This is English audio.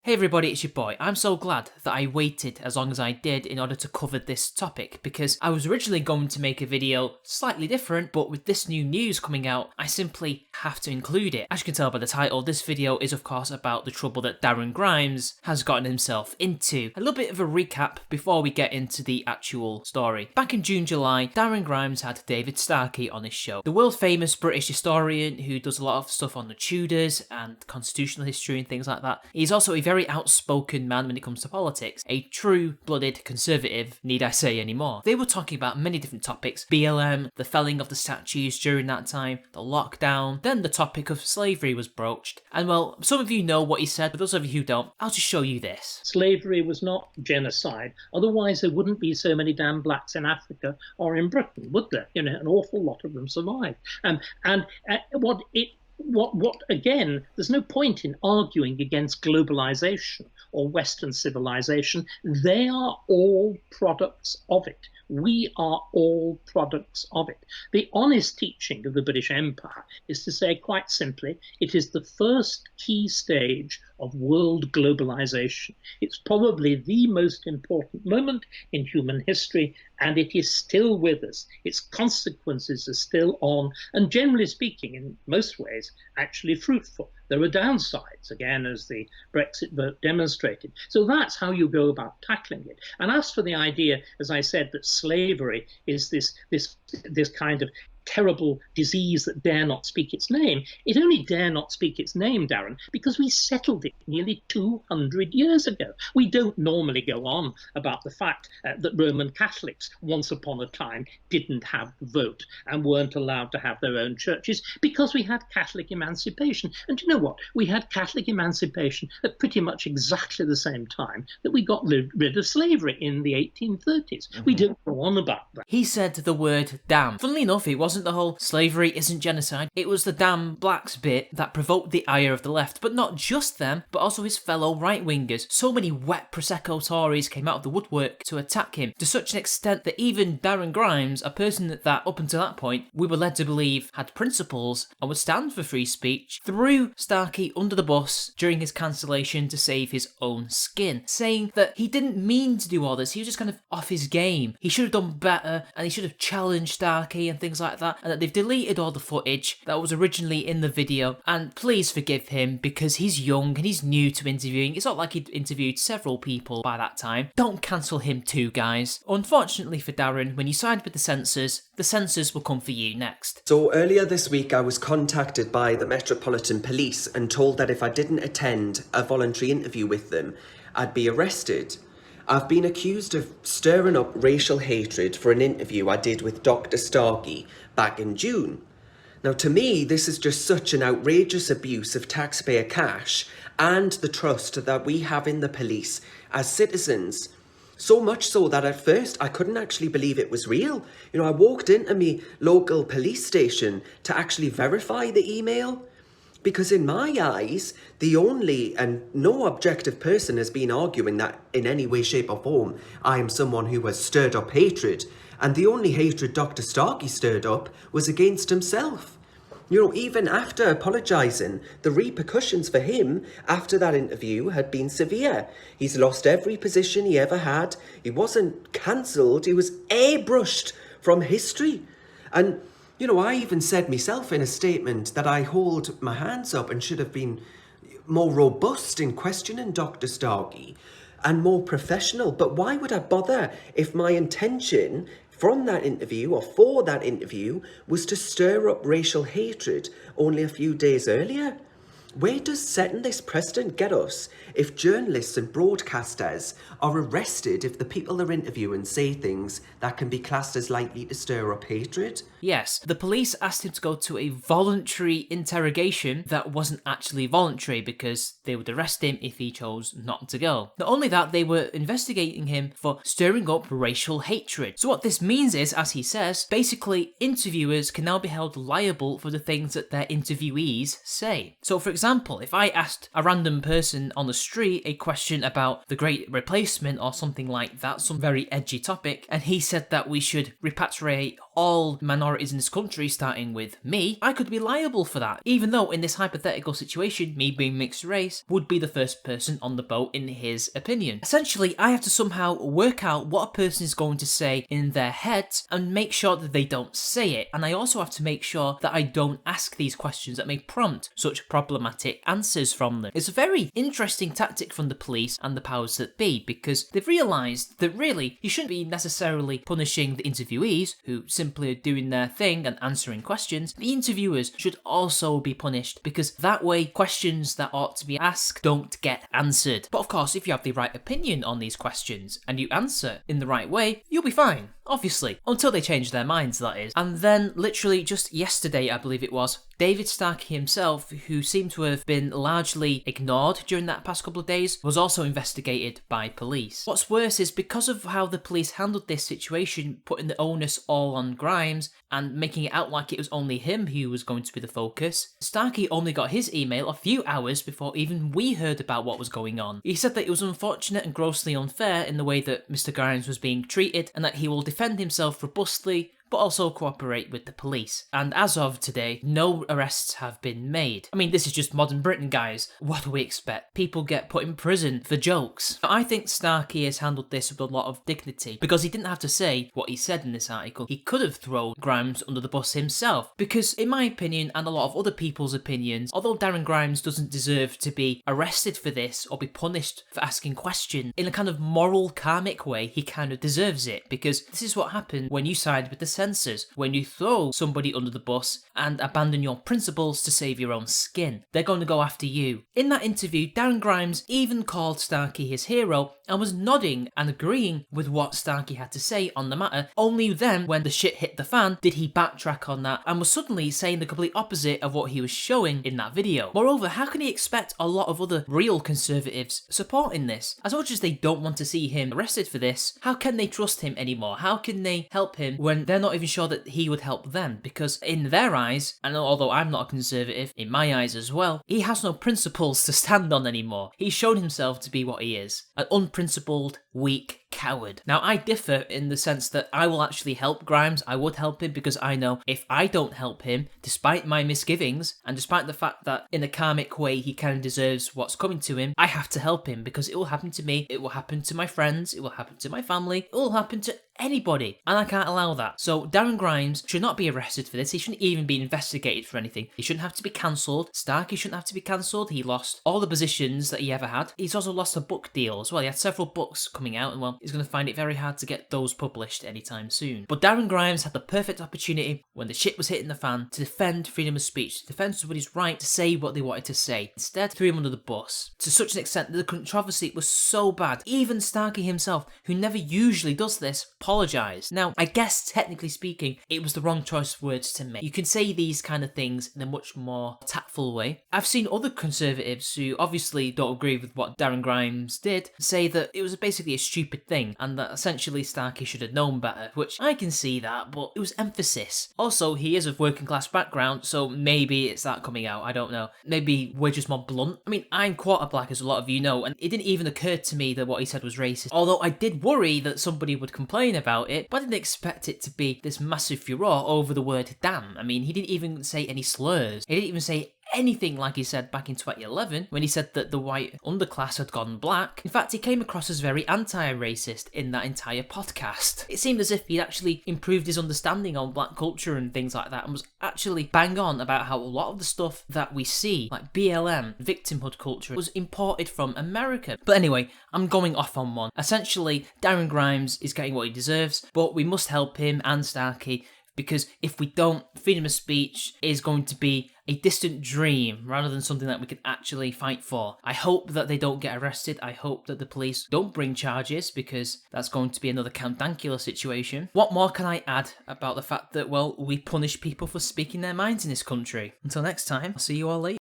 Hey everybody, it's your boy. I'm so glad that I waited as long as I did in order to cover this topic, because I was originally going to make a video slightly different, but with this new news coming out, I simply have to include it. As you can tell by the title, this video is of course about the trouble that Darren Grimes has gotten himself into. A little bit of a recap before we get into the actual story. Back in June, July, Darren Grimes had David Starkey on his show. The world famous British historian who does a lot of stuff on the Tudors and constitutional history and things like that. He's also a very outspoken man when it comes to politics, a true-blooded conservative, need I say anymore. They were talking about many different topics: BLM, the felling of the statues during that time, the lockdown, then the topic of slavery was broached. And well, some of you know what he said, but those of you who don't, I'll just show you this. Slavery was not genocide, otherwise there wouldn't be so many damn blacks in Africa or in Britain, would there? You know, an awful lot of them survived. What again, there's no point in arguing against globalization or Western civilization. They are all products of it. We are all products of it. The honest teaching of the British Empire is to say, quite simply, it is the first key stage of world globalization. It's probably the most important moment in human history, and it is still with us. Its consequences are still on, and generally speaking, in most ways, actually fruitful. There are downsides, again, as the Brexit vote demonstrated. So that's how you go about tackling it. And as for the idea, as I said, that slavery is this kind of terrible disease that dare not speak its name, it only dare not speak its name, Darren, because we settled it nearly 200 years ago. We don't normally go on about the fact that Roman Catholics once upon a time didn't have the vote and weren't allowed to have their own churches because we had Catholic emancipation. And you know what? We had Catholic emancipation at pretty much exactly the same time that we got rid of slavery in the 1830s. Mm-hmm. We don't go on about that. He said the word damn. Funnily enough, it wasn't the whole slavery isn't genocide. It was the damn blacks bit that provoked the ire of the left. But not just them, but also his fellow right-wingers. So many wet Prosecco Tories came out of the woodwork to attack him, to such an extent that even Darren Grimes, a person that up until that point we were led to believe had principles and would stand for free speech, threw Starkey under the bus during his cancellation to save his own skin, saying that he didn't mean to do all this. He was just kind of off his game. He should have done better, and he should have challenged Starkey and things like that, and that they've deleted all the footage that was originally in the video. And please forgive him, because he's young and he's new to interviewing. It's not like he'd interviewed several people by that time. Don't cancel him too, guys. Unfortunately for Darren, when you side with the censors will come for you next. So earlier this week I was contacted by the Metropolitan Police and told that if I didn't attend a voluntary interview with them, I'd be arrested. I've been accused of stirring up racial hatred for an interview I did with Dr. Starkey back in June. Now, to me, this is just such an outrageous abuse of taxpayer cash and the trust that we have in the police as citizens. So much so that at first I couldn't actually believe it was real. You know, I walked into my local police station to actually verify the email. Because in my eyes, the only and no objective person has been arguing that in any way, shape or form, I am someone who has stirred up hatred. And the only hatred Dr. Starkey stirred up was against himself. You know, even after apologising, the repercussions for him after that interview had been severe. He's lost every position he ever had. He wasn't cancelled, he was airbrushed from history. And you know, I even said myself in a statement that I hold my hands up and should have been more robust in questioning Dr. Starkey and more professional. But why would I bother if my intention from that interview or for that interview was to stir up racial hatred only a few days earlier? Where does setting this precedent get us if journalists and broadcasters are arrested if the people they're interviewing say things that can be classed as likely to stir up hatred? Yes, the police asked him to go to a voluntary interrogation that wasn't actually voluntary because they would arrest him if he chose not to go. Not only that, they were investigating him for stirring up racial hatred. So what this means is, as he says, basically interviewers can now be held liable for the things that their interviewees say. So for example, if I asked a random person on the street a question about the Great Replacement or something like that, some very edgy topic, and he said that we should repatriate all minorities in this country, starting with me, I could be liable for that. Even though in this hypothetical situation, me being mixed race would be the first person on the boat in his opinion. Essentially, I have to somehow work out what a person is going to say in their heads and make sure that they don't say it. And I also have to make sure that I don't ask these questions that may prompt such problematic answers from them. It's a very interesting tactic from the police and the powers that be, because they've realised that really you shouldn't be necessarily punishing the interviewees who simply are doing their thing and answering questions. The interviewers should also be punished, because that way questions that ought to be asked don't get answered. But of course, if you have the right opinion on these questions and you answer in the right way, you'll be fine. Obviously, until they change their minds, that is. And then, literally just yesterday, I believe it was, David Starkey himself, who seemed to have been largely ignored during that past couple of days, was also investigated by police. What's worse is because of how the police handled this situation, putting the onus all on Grimes and making it out like it was only him who was going to be the focus, Starkey only got his email a few hours before even we heard about what was going on. He said that it was unfortunate and grossly unfair in the way that Mr. Grimes was being treated, and that he will defend himself robustly but also cooperate with the police. And as of today, no arrests have been made. I mean, this is just modern Britain, guys. What do we expect? People get put in prison for jokes. I think Starkey has handled this with a lot of dignity, because he didn't have to say what he said in this article. He could have thrown Grimes under the bus himself, because in my opinion, and a lot of other people's opinions, although Darren Grimes doesn't deserve to be arrested for this or be punished for asking questions, in a kind of moral, karmic way, he kind of deserves it, because this is what happened when you side with the censors, when you throw somebody under the bus and abandon your principles to save your own skin. They're going to go after you. In that interview, Darren Grimes even called Starkey his hero and was nodding and agreeing with what Starkey had to say on the matter. Only then, when the shit hit the fan, did he backtrack on that and was suddenly saying the complete opposite of what he was showing in that video. Moreover, how can he expect a lot of other real conservatives supporting this? As much as they don't want to see him arrested for this, how can they trust him anymore? How can they help him when they're not even sure that he would help them? Because in their eyes, and although I'm not a conservative, in my eyes as well, he has no principles to stand on anymore. He's shown himself to be what he is, an unprincipled, weak coward. Now, I differ in the sense that I will actually help Grimes. I would help him, because I know if I don't help him, despite my misgivings, and despite the fact that in a karmic way he kind of deserves what's coming to him, I have to help him, because it will happen to me, it will happen to my friends, it will happen to my family, it will happen to anybody, and I can't allow that. So Darren Grimes should not be arrested for this. He shouldn't even be investigated for anything. He shouldn't have to be cancelled. Starkey shouldn't have to be cancelled. He lost all the positions that he ever had. He's also lost a book deal as well. He had several books coming out, and well, he's going to find it very hard to get those published anytime soon. But Darren Grimes had the perfect opportunity when the shit was hitting the fan to defend freedom of speech, to defend somebody's right to say what they wanted to say. Instead, threw him under the bus to such an extent that the controversy was so bad. Even Starkey himself, who never usually does this, apologised. Now, I guess technically speaking, it was the wrong choice of words to make. You can say these kind of things in a much more tactful way. I've seen other conservatives who obviously don't agree with what Darren Grimes did say that it was basically a stupid thing and that essentially Starkey should have known better, which I can see that, but it was emphasis. Also, he is of working class background, so maybe it's that coming out, I don't know. Maybe we're just more blunt. I mean, I'm quarter black, as a lot of you know, and it didn't even occur to me that what he said was racist, although I did worry that somebody would complain about it, but I didn't expect it to be this massive furore over the word damn. I mean, he didn't even say any slurs. He didn't even say anything like he said back in 2011 when he said that the white underclass had gone black. In fact, he came across as very anti-racist in that entire podcast. It seemed as if he'd actually improved his understanding on black culture and things like that, and was actually bang on about how a lot of the stuff that we see, like BLM, victimhood culture, was imported from America. But anyway, I'm going off on one. Essentially, Darren Grimes is getting what he deserves, but we must help him and Starkey, because if we don't, freedom of speech is going to be a distant dream rather than something that we can actually fight for. I hope that they don't get arrested. I hope that the police don't bring charges, because that's going to be another Count Dankula situation. What more can I add about the fact that, well, we punish people for speaking their minds in this country? Until next time, I'll see you all later.